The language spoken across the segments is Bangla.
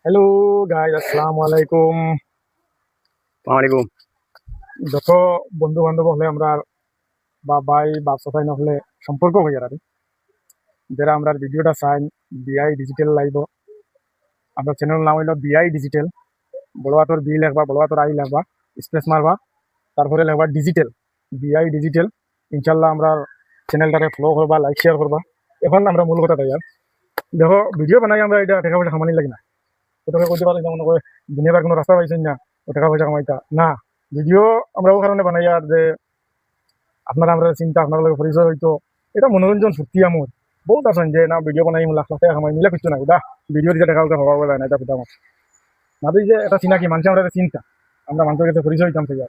হ্যালো গাইস, আসসালামু আলাইকুম। ওয়ালাইকুম। যত বন্ধু বান্ধব হলে আমরা বা ভাই বাপ সাফাই না হলে সম্পর্ক হয়ে যাবে যারা আমরা ভিডিওটা চাই বিআই ডিজিটাল লাইভ। আমরা চ্যানেল নাম হইল বিআই ডিজিটাল। বড় হাতর বি লেখবা, বড় হাতর আই লেখবা, স্পেস মারবা, তারপরে লেখবা ডিজিটাল, বিআই ডিজিটাল। ইনশাল্লাহ আমরা চ্যানেলটাকে ফলো করবা, লাইক শেয়ার করবা। এখন আমরা মূল কথা তাই দেখো, ভিডিও বানাই আমরা এটা টাকা পয়সা কামানি লাগে না। কোথাও করতে পারি না, মনে করে দুনিয়ার কোনো রাস্তা পাইছেন না ও টাকা পয়সা কামাইতা না। ভিডিও আমরা ও কারণে বানাই আর যে আপনারা আমরা চিন্তা আপনার লগে পরিচয় হইতো, এটা মনোরঞ্জন ফুর্তি আমার বহুত আছেন যে না ভিডিও বানাই লাখ লাখ টাকা কামাই মিলা কিছু না দা ভিডিও দিতে টাকা হওয়া যায় না, এটা কথা আমার না দিই যে এটা চিনাকি মানুষ আমরা একটা চিন্তা আমরা মানুষের কাছে পরিচয় হইতাম সেই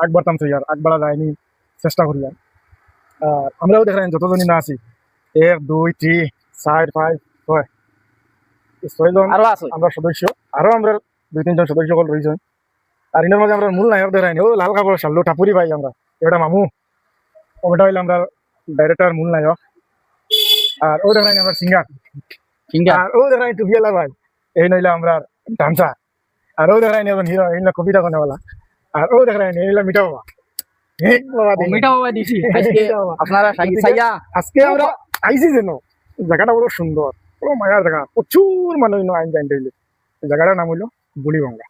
আগ বাড়তাম সেই আগ বাড়া যায়নি চেষ্টা করি আর আমরাও দেখেন যতজনই না আছি 1 2 3 4 5 6 ছয়জন আরো আছে আমরা সদস্য, আরো আমরা 2-3 জন সদস্য সকল রয়েছেন। আর এর মাঝে আমরা মূল নায়ক দেখাইনি ও লাল কাপড় সাল্লু টাপুরি ভাই আমরা এটা মামু, ওটা হইলে আমরা ডাইরেক্টর মূল নায়ক। আর ও দেখাইনি আমরা সিঙ্গার, আর ও দেখাই টুপিয়ালা ভাই এই নইলে আমরা ডান্সার। আর ও দেখাইনি এখন হিরো এই কবিতা কোনেওয়ালা। আর ও দেখাইনি এই মিঠা বাবা। মিঠা বাবা দিছি আপনারা আজকে আমরা আইসি যেন জায়গাটা বড় সুন্দর, বড় মায়ার জায়গা, প্রচুর মানুষ আইন জাইন দিলে। জায়গাটার নাম হইলো বুড়িগঙ্গা।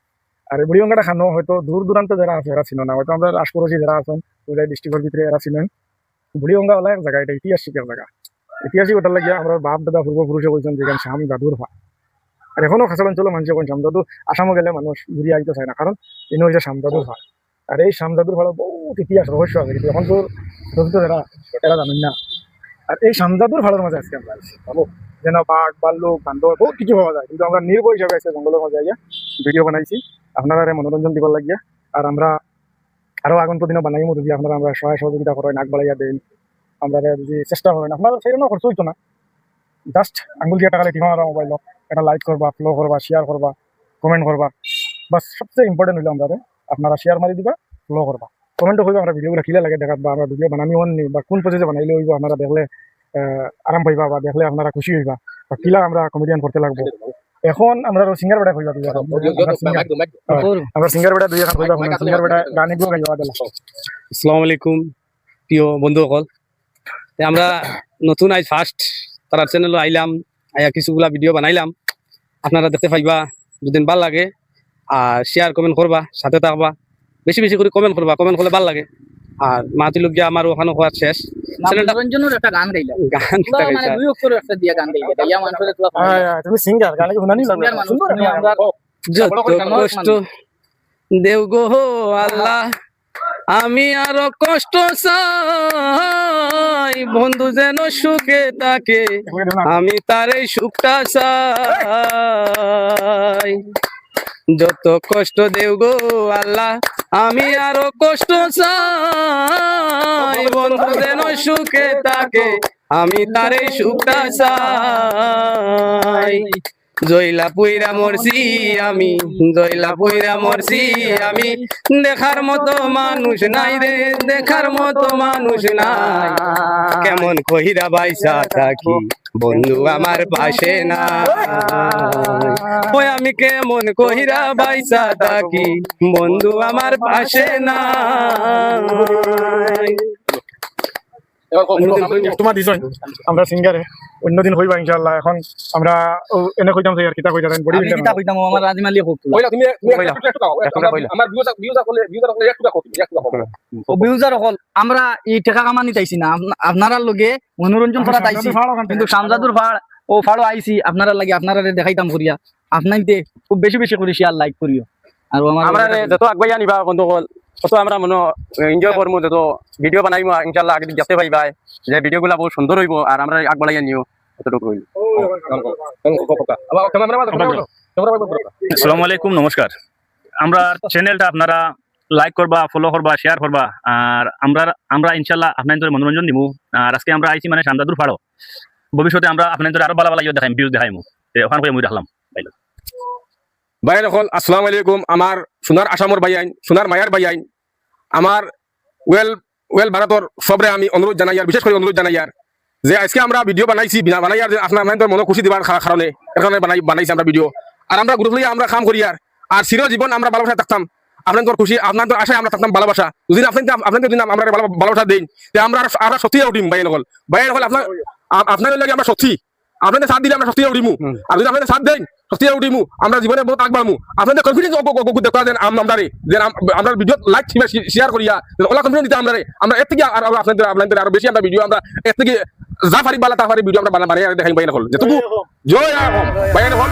আর এই বুড়িগঙ্গাটা খানো হয়তো দূর দূরান্তে যারা আছে এরা ছিল না, হয়তো আমরা আশপাশি যারা আছেন ওই ডিস্ট্রিক্টের ভিতরে এরা ছিলেন। বুড়িগঙ্গা হলো এক জায়গা, এটা ঐতিহাসিকের জায়গা। ঐতিহাসিক ওটার লাগিয়া আমরা বাপ দাদা পূর্বপুরুষে বলছেন যেখানে শাম দাদুর হয়। আর এখনো খাসা অঞ্চলে মানুষের কোন শামদাদু আসামও গেলে মানুষ ঘুরি আইতে চায় না, কারণ ইনি হয়েছে শামদাদুর হয়। আর এই শামদাদুর ভালো বহুত ইতিহাস রহস্য আছে, কিন্তু এখন তোর যারা এরা জানেন না। আর এই শামজাদুর ভালোর মাঝে আজকে আমরা আছি ভালো, যেন বাঘ ভাল্লুক বান্দর বহুত কিছু পাওয়া যায়, কিন্তু আমরা নির্ভয় হিসাবে আজকে জঙ্গলের মাঝে আইয়া ভিডিও বানাইছি আপনারা মনোরঞ্জন দিবার লাগিয়া। আর আমরা আরো আগন্ত দিনও বানাইমো, যদি আপনারা আমরা সহায় সহযোগিতা করেন, আগ বাড়াইয়া দেন, আমরা যদি চেষ্টা করেন, আপনারা সেইরকম খরচ হইতো না। জাস্ট আঙ্গুল দিয়ে টাকা লেখা মারা মোবাইল এটা লাইক করবা, ফলো করবা, শেয়ার করবা, কমেন্ট করবা। বাস সবচেয়ে ইম্পর্টেন্ট হইলো আমরা আপনারা শেয়ার মারি দিবা, ফলো করবা, কমেন্টও হইবা। আমরা ভিডিওগুলো কিলে লাগে দেখাত বা আমরা ভিডিও বানানি নি বা কোন প্রসেসে বানাইলে হইব আপনারা দেখলে আরাম পাইবা বা দেখলে আপনারা খুশি হইবা বা কিলা আমরা কমেডিয়ান করতে লাগবো। এখন আমরা সিঙ্গার বেড়া হইবা, আমরা সিঙ্গার বেড়া দুই এখন হইবা, সিঙ্গার বেড়া গান এগুলো গাইবা দিলা। আসসালামু আলাইকুম প্রিয় বন্ধুসকল, আমরা নতুন আজ ফার্স্ট তার চ্যানেল আইলাম, আয়া কিছুগুলা ভিডিও বানাইলাম, আপনারা দেখতে পাইবা। দুদিন ভাল লাগে আর শেয়ার কমেন্ট করবা, সাথে থাকবা, বেশি বেশি করে কমেন্ট করবা, কমেন্ট করলে ভাল লাগে। আর মাতি লোক গিয়া আমার ওখানে হওয়ার শেষ মনোরঞ্জনের একটা গান গাইলাম, গান মানে দুই অক্ষরের একটা দিয়া গান গাইলাম, গাইয়া মানুষের তোলা তুমি সিঙ্গার গানে শুনানি লাগবে সিঙ্গার মানুষ, সুন্দর তুমি আমরা যত কষ্ট দেও গো আল্লাহ, আমি আরো কষ্ট চাই, বন্ধু যেন সুখে থাকে, আমি তারে সুখটা চাই। যত কষ্ট দেও গো আল্লাহ, আমি আরো কষ্ট চাই, বন্ধু যেন সুখে থাকে, আমি তারে সুখটা চাই। জয়লা পুইরা মরছি আমি, জয়লা পুইরা মরছি আমি, দেখার মতো মানুষ নাই রে, দেখার মতো মানুষ নাই, কেমন কহিরা বাইসা থাকি, বন্ধু আমার পাশে না, ওই আমি কেমন কহিরা বাইসা থাকি, বন্ধু আমার পাশে না। তোমার দিছই আমরা সিঙ্গারে অন্যদিন হইবা ইনশাআল্লাহ। এখন আমরা এনে কইতাম যে আর কিতা কইতাম বডি আমি কিতা কইতাম আমার রাজিম আলী হোক কইলা তুমি আমার অভিউজার হল আমরা এই টাকা কামানি চাইছি না, আপনারা লগে মনোরঞ্জন করা চাইছি, কিন্তু শামজাদুর ফাড় ও ফাড়ো আইছি আপনারা লাগে, আপনারা দেখাইতাম করিয়া, আপনাইতে খুব বেশি বেশি করে শেয়ার লাইক করিও। আর আমরা যত আগবাইয়া নিবা বন্ধুসকল, তত আমরা মনে এনজয় করবো, যত ভিডিও বানাইব ইনশাল্লাহ আগে দেখতে পাইবা যে ভিডিও গুলা বহুত সুন্দর হইব, আর আমরা আগবাড়াইয়া নিও এতটুকু হইল। আসসালামু আলাইকুম, নমস্কার। আমরা চ্যানেলটা আপনারা লাইক করবা, ফলো করবা, শেয়ার করবা। আর আমরা ইনশাল্লাহ আপনাদের মনোরঞ্জন দিব। আর আজকে আমরা আইছি মানে শামজাদুর ফাড়ো, ভবিষ্যতে আমরা আপনাদের আরো ভালো ভালো দেখাইম, ভিউজ দেখাইমু, ওখান করে মুই রাখলাম। ভাই রকল আসসালামু আলাইকুম। আমার সোনার আসামর ভাই আইন, সোনার মায়ার ভাই আইন, আমার ওয়েল ভারতর সবরে আমি অনুরোধ জানাই, আর বিশেষ করে অনুরোধ জানাই আর যে আজকে আমরা ভিডিও বানাইছি, বানাই আর আপনার মনে খুশি দিবার কারণে এর কারণে বানাইছি আমরা ভিডিও। আর আমরা গ্রুপ লইয়া আমরা কাম করি আর চির জীবন আমরা ভালোবাসা থাকতাম আপনাদের খুশি আপনাদের আশায় আমরা থাকতাম ভালোবাসা যদি আপনাদের যদি আমরা ভালোবাসা দিন আমরা আরো সত্যি উঠিম ভাই নকল আপনার আপনাদের লাগে আমরা সত্যি আপনাদের সাথ দিলে আমরা সত্যি উঠিমু আর যদি আপনাদের সাথ দেন সত্যি উঠিমু আমরা জীবনে বহুত আগবাড়মু আপনাদের কনফিডেন্স দেখা দেন আমরা আমরা ভিডিও লাইক শেয়ার করিয়া ওলা কনফিডেন্স দিতে আমরা এর থেকে আর আপনাদের আরো বেশি আমরা ভিডিও আমরা এর থেকে যা পারি বালা তা পারি ভিডিও আমরা বানাই দেখাই ভাই নকল যেটুকু জয় রাম ভাই নকল